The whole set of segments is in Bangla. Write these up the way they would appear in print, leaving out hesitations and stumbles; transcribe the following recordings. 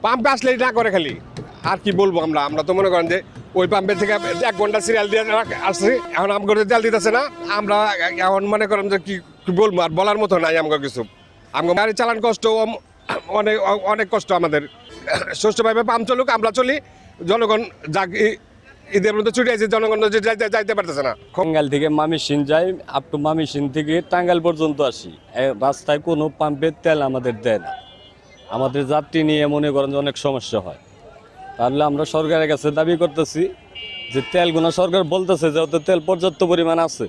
পাম্পে আসলেই না করে খালি। আর কি বলবো, আমরা তো মনে করেন যে ওই পাম্পের থেকে 1 ঘন্টা সিরিয়াল দিয়ে আসছি, এখন আমাকে তেল দিতেছে না। আমরা এখন মনে করেন যে কি বলবো, আর বলার মতো নাই আমাকে কিছু। আমাকে গাড়ি চালান কষ্ট, অনেক অনেক কষ্ট আমাদের। সুষ্ঠুভাবে পাম্প চলুক, আমরা চলি, জনগণ যাক ঈদের মধ্যে ছুটে আছে, জনগণ যাইতে পারতেছে না। টাঙ্গাইল থেকে মামিসিন যাই, আপ টু মামিসিন থেকে টাঙ্গাইল পর্যন্ত আসি, রাস্তায় কোনো পাম্পের তেল আমাদের দেয় না। আমাদের যাত্রী নিয়ে মনে করেন যে অনেক সমস্যা হয়। তাহলে আমরা সরকারের কাছে দাবি করতেছি যে তেলগুলো সরকার বলতেছে যেহেতু তেল পর্যাপ্ত পরিমাণ আছে,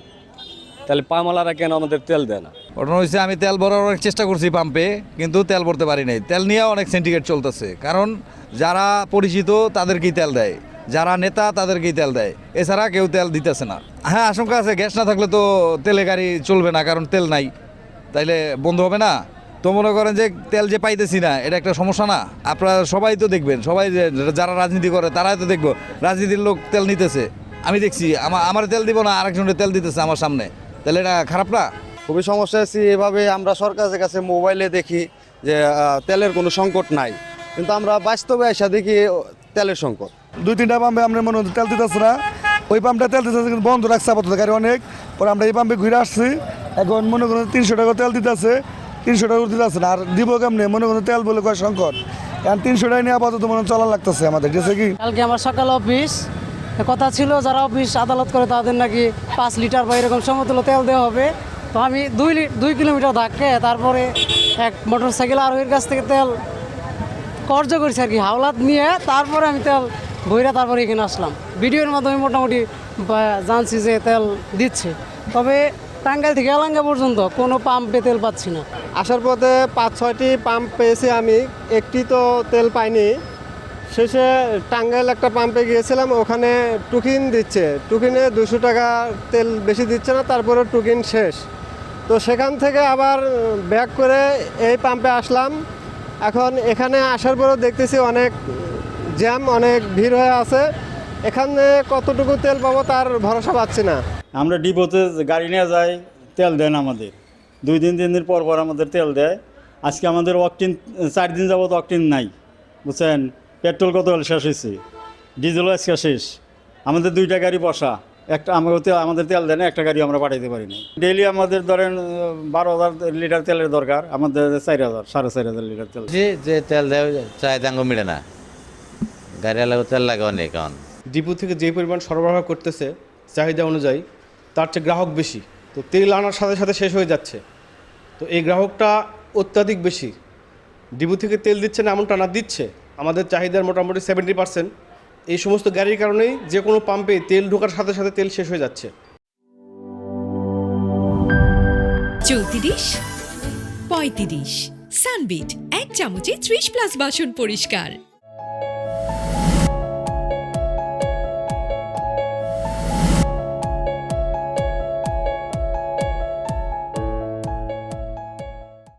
তাহলে পামালারা কেন আমাদের তেল দেয় না? ঘটনা হয়েছে, আমি তেল ভরার অনেক চেষ্টা করছি পাম্পে, কিন্তু তেল ভরতে পারি নাই। তেল নিয়ে অনেক সিন্ডিকেট চলতেছে, কারণ যারা পরিচিত তাদেরকেই তেল দেয়, যারা নেতা তাদেরকেই তেল দেয়, এছাড়া কেউ তেল দিতেছে না। হ্যাঁ, আশঙ্কা আছে, গ্যাস না থাকলে তো তেলে গাড়ি চলবে না, কারণ তেল নাই, তাইলে বন্ধ হবে না। তো মনে করেন যে তেল যে পাইতেছি না, এটা একটা সমস্যা না? আপনারা সবাই তো দেখবেন, সবাই যারা রাজনীতি করে তারাই তো দেখবো, রাজনীতির লোক তেল নিতেছে, আমি দেখছি। আমার তেল দিব না, আরেকজনের তেল দিতেছে আমার সামনে, তাহলে এটা খারাপ না? খুবই সমস্যা আছি। এভাবে আমরা সরকারের কাছে মোবাইলে দেখি যে তেলের কোনো সংকট নাই, কিন্তু আমরা বাস্তবে এসে দেখি তেলের সংকট। 2-3টা পাম্পে আমরা মনে হচ্ছে তেল দিতেছে না, ওই পাম্পটা তেল দিতেছে কিন্তু বন্ধ রাখছে আপাতত গাড়ি অনেক। পরে আমরা এই পাম্পে ঘুরে আসছি, এখন মনে করেন 300 টাকা তেল দিতেছে, 300 টাকা দিতেছে না। আর দিব কেমনে, মনে করেন তেল বলে কয় সংকট, এখন 300 টাকা নিয়ে আপাতত মনে চলা লাগতেছে আমাদের। যেছে কি কালকে আমার সকালে অফিস কথা ছিল, যারা অফিস আদালত করে তাদের নাকি 5 লিটার বা এরকম সমতুল্য তেল দেওয়া হবে। তো আমি 2 কিলোমিটার ধাক্কে তারপরে এক মোটর সাইকেল আরোহীর কাছ থেকে তেল কর্জ করেছি আর কি, হাওলাত নিয়ে তারপরে আমি তেল বইরা তারপরে এখানে আসলাম। ভিডিওর মাধ্যমে মোটামুটি জানছি যে তেল দিচ্ছে, তবে টাঙ্গাইল থেকে এলাঙ্গা পর্যন্ত কোনো পাম্পে তেল পাচ্ছি না। আসার পথে 5-6টি পাম্প পেয়েছি আমি, একটি তো তেল পাইনি। শেষে টাঙ্গাইল একটা পাম্পে গিয়েছিলাম, ওখানে টুকিন দিচ্ছে, টুকিনে 200 টাকা তেল বেশি দিচ্ছে না, তারপরে টুকিন শেষ। তো সেখান থেকে আবার ব্যাক করে এই পাম্পে আসলাম। এখন এখানে আসার পরেও দেখতেছি অনেক জ্যাম, অনেক ভিড় হয়ে আছে। এখানে কতটুকু তেল পাবো তার ভরসা পাচ্ছি না। আমরা ডিপোতে গাড়ি নিয়ে যাই, তেল দেন আমাদের 2-3 দিন পর পর আমাদের তেল দেয়। আজকে আমাদের অকটিন 4 দিন যাবত অকটিন নাই, বুঝছেন? পেট্রোল কত শেষ হয়েছে, ডিজেলও আজকে শেষ। আমাদের 2টা গাড়ি বসা, একটা আমাদের তেল দেয় না, একটা গাড়ি আমরা পাঠাইতে পারি না। ডেইলি আমাদের ধরেন 12,000 লিটার তেলের দরকার, আমাদের 4,000 4,500 লিটার তেল। যে তেল দেয় চাহিদা মিলে না, গাড়ি লাগে তেল লাগে অনেক। কারণ ডিপো থেকে যে পরিমাণ সরবরাহ করতেছে চাহিদা অনুযায়ী, তার চেয়ে গ্রাহক বেশি, তো তেল আনার সাথে সাথে শেষ হয়ে যাচ্ছে। তো এই গ্রাহকটা অত্যাধিক বেশি, ডিপো থেকে তেল দিচ্ছে না এমনটা না, দিচ্ছে। আমাদের চাহিদার মোটামুটি 70%। এই সমস্ত গাড়ির কারণেই যে কোনো পাম্পে তেল ঢোকার সাথে সাথে তেল শেষ হয়ে যাচ্ছে। 34, 35 সানবিট 1 চামচে 30+ বাসন পরিষ্কার।